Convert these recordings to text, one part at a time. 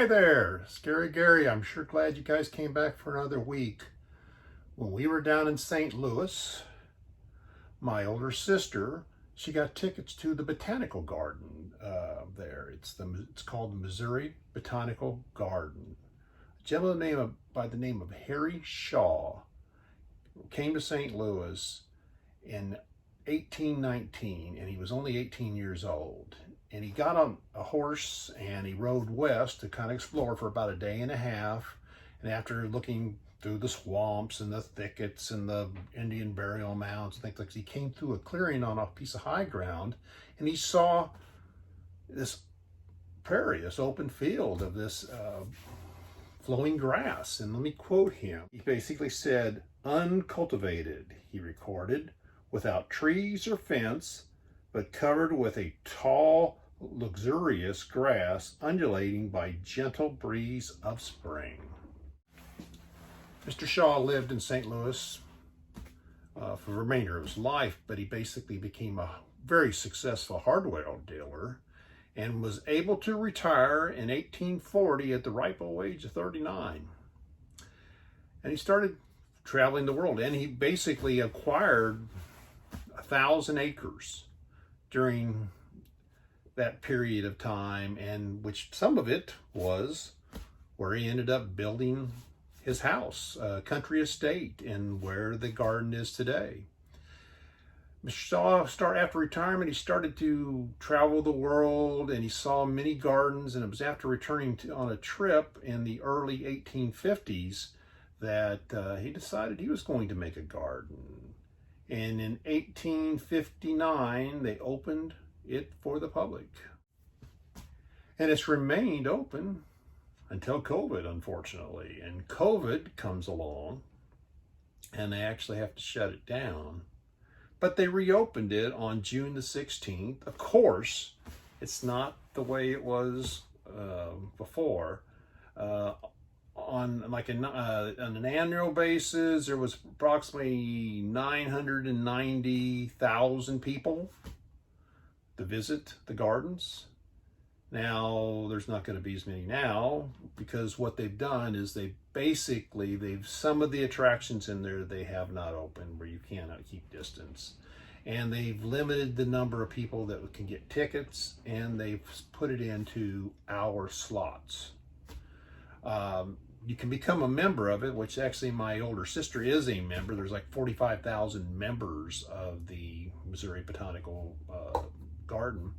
Hi there, Scary Gary. I'm sure glad you guys came back for another week. When we were down in St. Louis, my older sister, she got tickets to the Botanical Garden there. It's called the Missouri Botanical Garden. A gentleman by the name of Harry Shaw came to St. Louis in 1819, and he was only 18 years old. And he got on a horse and he rode west to kind of explore for about a day and a half. And after looking through the swamps and the thickets and the Indian burial mounds and things like that, he came through a clearing on a piece of high ground, and he saw this prairie, this open field of this flowing grass. And let me quote him. He basically said, "Uncultivated," he recorded, "without trees or fence, but covered with a tall, luxurious grass undulating by gentle breeze of spring." Mr. Shaw lived in St. Louis for the remainder of his life, but he basically became a very successful hardware dealer and was able to retire in 1840 at the ripe old age of 39. And he started traveling the world, and he basically acquired 1,000 acres during that period of time, and which some of it was where he ended up building his house, country estate, and where the garden is today. Mr. Shaw, after retirement, he started to travel the world, and he saw many gardens, and it was after returning on a trip in the early 1850s that he decided he was going to make a garden. And in 1859, they opened it for the public. And it's remained open until COVID, unfortunately. And COVID comes along, and they actually have to shut it down. But they reopened it on June the 16th. Of course, it's not the way it was before. On an annual basis, there was approximately 990,000 people to visit the gardens. Now, there's not going to be as many now, because what they've done is some of the attractions in there they have not opened, where you cannot keep distance. And they've limited the number of people that can get tickets, and they've put it into hour slots. You can become a member of it, which actually my older sister is a member. There's like 45,000 members of the Missouri Botanical Garden.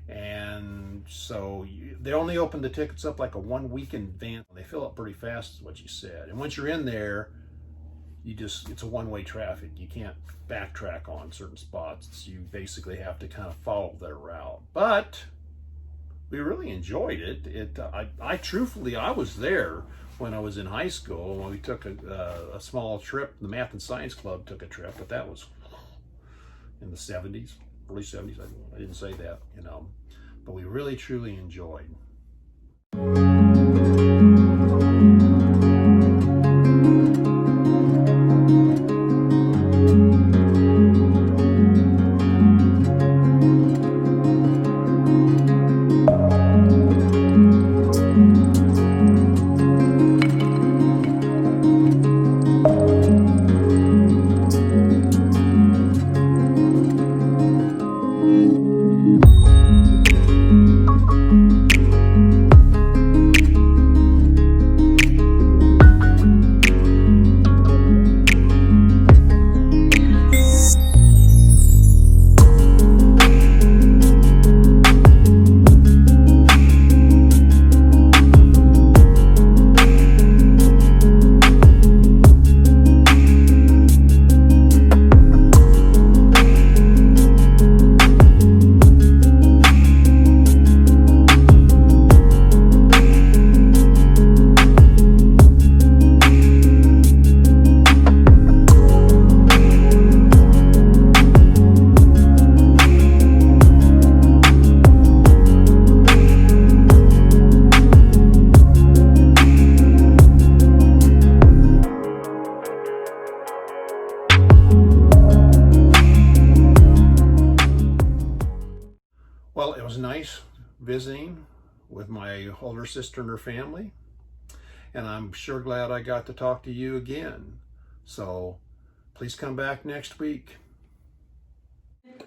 And so they only open the tickets up like a 1 week in advance. They fill up pretty fast, is what you said. And once you're in there, it's a one-way traffic. You can't backtrack on certain spots. You basically have to kind of follow their route. But we really enjoyed it. I truthfully, I was there when I was in high school, when we took a small trip. The Math and Science Club took a trip, but that was in the 70s, early 70s. I didn't say that, but we really, truly enjoyed. Well, it was nice visiting with my older sister and her family. And I'm sure glad I got to talk to you again. So please come back next week.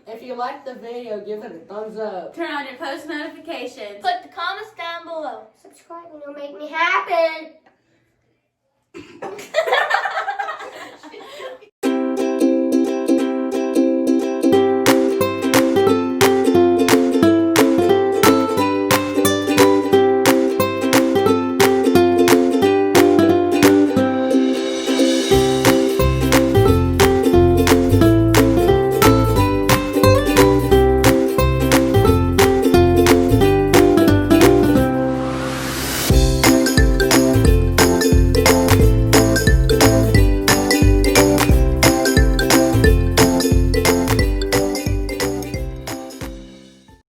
If you liked the video, give it a thumbs up. Turn on your post notifications. Put the comments down below. Subscribe and it'll make me happy.